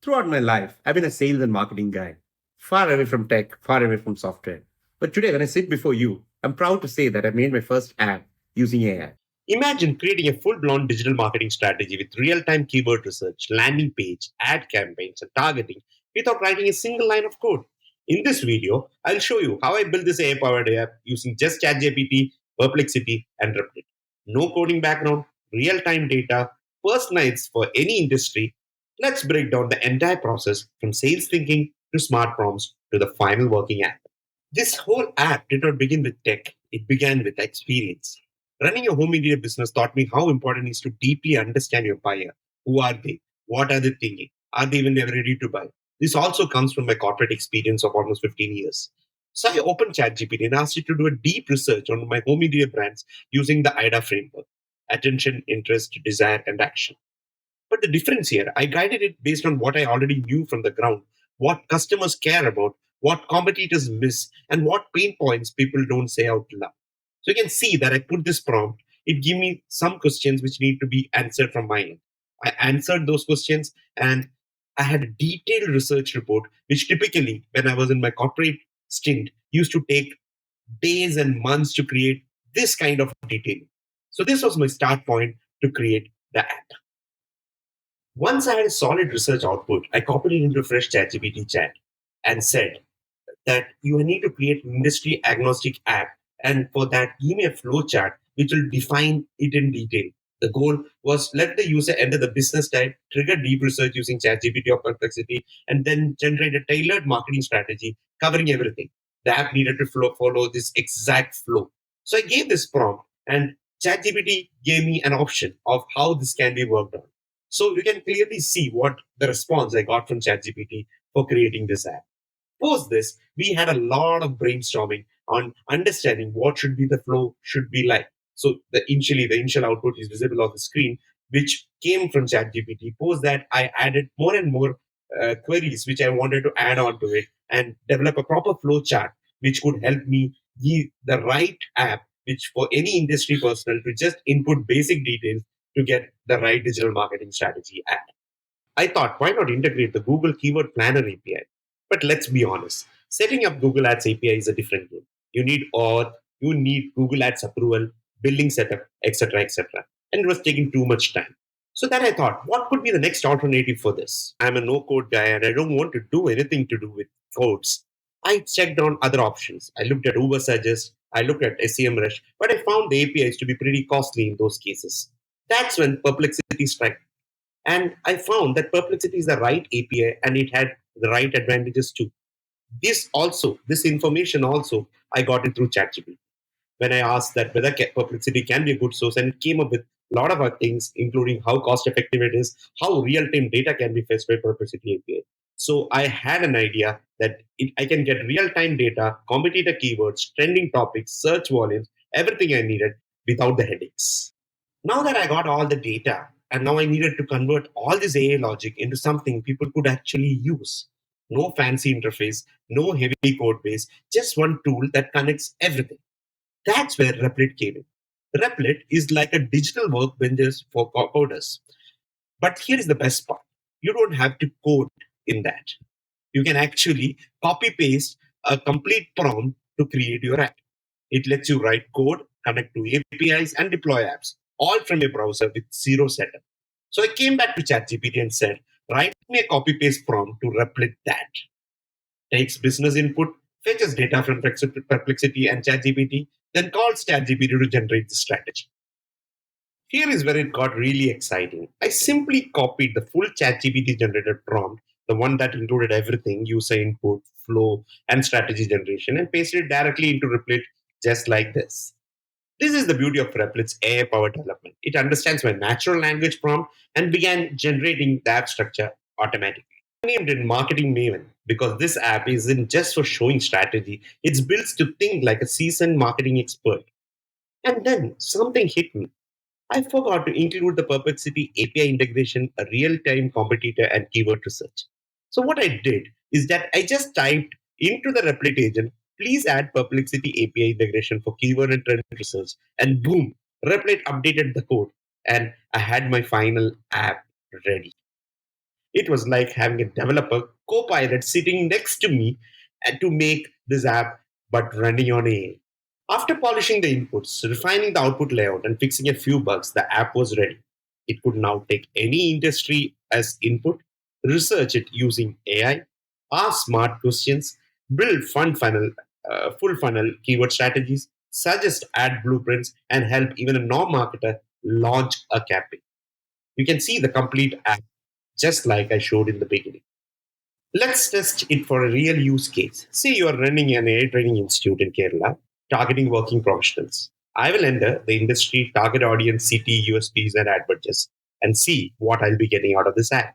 Throughout my life, I've been a sales and marketing guy, far away from tech, far away from software. But today, when I sit before you, I'm proud to say that I made my first app using AI. Imagine creating a full blown digital marketing strategy with real time keyword research, landing page, ad campaigns, and targeting without writing a single line of code. In this video, I'll show you how I built this AI powered app using just ChatGPT, Perplexity, and Replit. No coding background, real time data, personalized for any industry. Let's break down the entire process from sales thinking to smart prompts to the final working app. This whole app did not begin with tech, it began with experience. Running a home media business taught me how important it is to deeply understand your buyer. Who are they? What are they thinking? Are they even ready to buy? This also comes from my corporate experience of almost 15 years. So I opened ChatGPT and asked it to do a deep research on my home media brands using the AIDA framework: attention, interest, desire, and action. But the difference here, I guided it based on what I already knew from the ground, what customers care about, what competitors miss, and what pain points people don't say out loud. So you can see that I put this prompt, it gave me some questions which need to be answered from my end. I answered those questions and I had a detailed research report, which typically, when I was in my corporate stint, used to take days and months to create this kind of detailing. So this was my start point to create the app. Once I had a solid research output, I copied it into a fresh ChatGPT chat and said that you need to create an industry agnostic app. And for that, give me a flow chart which will define it in detail. The goal was let the user enter the business type, trigger deep research using ChatGPT or Perplexity, and then generate a tailored marketing strategy covering everything. The app needed to follow this exact flow. So I gave this prompt, and ChatGPT gave me an option of how this can be worked on. So you can clearly see what the response I got from ChatGPT for creating this app. Post this, we had a lot of brainstorming on understanding what should be the flow should be like. So the initial output is visible on the screen, which came from ChatGPT. Post that, I added more and more queries which I wanted to add on to it and develop a proper flow chart which could help me give the right app, which for any industry personnel to just input basic details to get the right digital marketing strategy app. I thought, why not integrate the Google Keyword Planner API? But let's be honest, setting up Google Ads API is a different game. You need auth, you need Google Ads approval, billing setup, etc., etc. And it was taking too much time. So then I thought, what could be the next alternative for this? I'm a no code guy and I don't want to do anything to do with codes. I checked on other options. I looked at Uber Suggest, I looked at SEMrush, but I found the APIs to be pretty costly in those cases. That's when Perplexity struck, and I found that Perplexity is the right API and it had the right advantages too. This information also, I got it through ChatGPT. When I asked that whether Perplexity can be a good source, and it came up with a lot of other things, including how cost effective it is, how real time data can be fetched by Perplexity API. So I had an idea that I can get real time data, competitor keywords, trending topics, search volumes, everything I needed without the headaches. Now that I got all the data, and now I needed to convert all this AI logic into something people could actually use. No fancy interface, no heavy code base, just one tool that connects everything. That's where Replit came in. Replit is like a digital workbench for coders. But here is the best part: you don't have to code in that. You can actually copy paste a complete prompt to create your app. It lets you write code, connect to APIs, and deploy apps, all from a browser with zero setup. So I came back to ChatGPT and said, write me a copy paste prompt to replicate that. Takes business input, fetches data from Perplexity and ChatGPT, then calls ChatGPT to generate the strategy. Here is where it got really exciting. I simply copied the full ChatGPT generated prompt, the one that included everything: user input, flow, and strategy generation, and pasted it directly into Replit just like this. This is the beauty of Replit's AI powered development. It understands my natural language prompt and began generating the app structure automatically. I named it Marketing Maven because this app isn't just for showing strategy, it's built to think like a seasoned marketing expert. And then something hit me. I forgot to include the Perplexity API integration, a real time competitor, and keyword research. So, what I did is that I just typed into the Replit agent, please add Perplexity API integration for keyword and trend research, and boom, Replit updated the code, and I had my final app ready. It was like having a developer co-pilot sitting next to me and to make this app but running on AI. After polishing the inputs, refining the output layout, and fixing a few bugs, the app was ready. It could now take any industry as input, research it using AI, ask smart questions, build full funnel keyword strategies, suggest ad blueprints, and help even a non-marketer launch a campaign. You can see the complete app just like I showed in the beginning. Let's test it for a real use case. Say you are running an AI training institute in Kerala, targeting working professionals. I will enter the industry, target audience, city, USPs, and ad budgets, and see what I'll be getting out of this ad.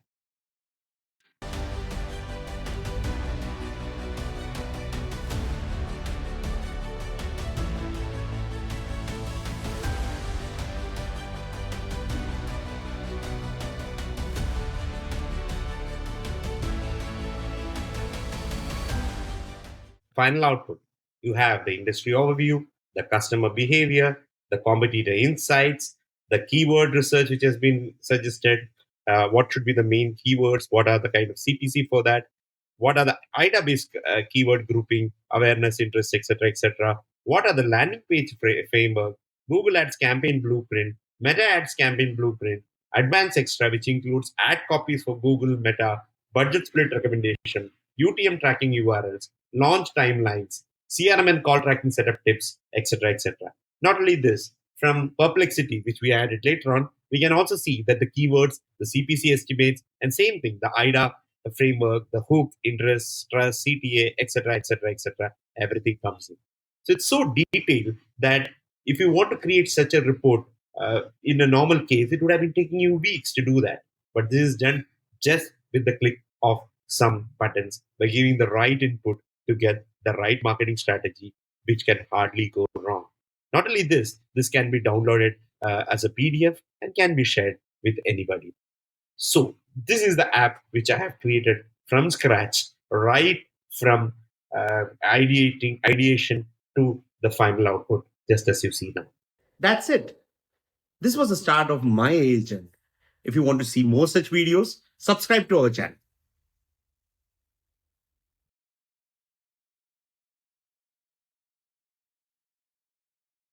Final output. You have the industry overview, the customer behavior, the competitor insights, the keyword research which has been suggested, what should be the main keywords, what are the kind of CPC for that, what are the AIDA based keyword grouping, awareness, interest, etc., etc. What are the landing page framework, Google Ads campaign blueprint, Meta Ads campaign blueprint, advanced extra, which includes ad copies for Google Meta, budget split recommendation, UTM tracking URLs, launch timelines, CRM and call tracking setup tips, etc. etc. Not only this, from Perplexity, which we added later on, we can also see that the keywords, the CPC estimates, and same thing, the AIDA, the framework, the hook, interest, trust, CTA, etc., etc., etc., everything comes in. So it's so detailed that if you want to create such a report in a normal case, it would have been taking you weeks to do that. But this is done just with the click of some buttons by giving the right input to get the right marketing strategy, which can hardly go wrong. Not only this can be downloaded as a PDF and can be shared with anybody. So this is the app which I have created from scratch, right from ideation to the final output, just as you see now. That's it. This was the start of my agent. If you want to see more such videos, subscribe to our channel.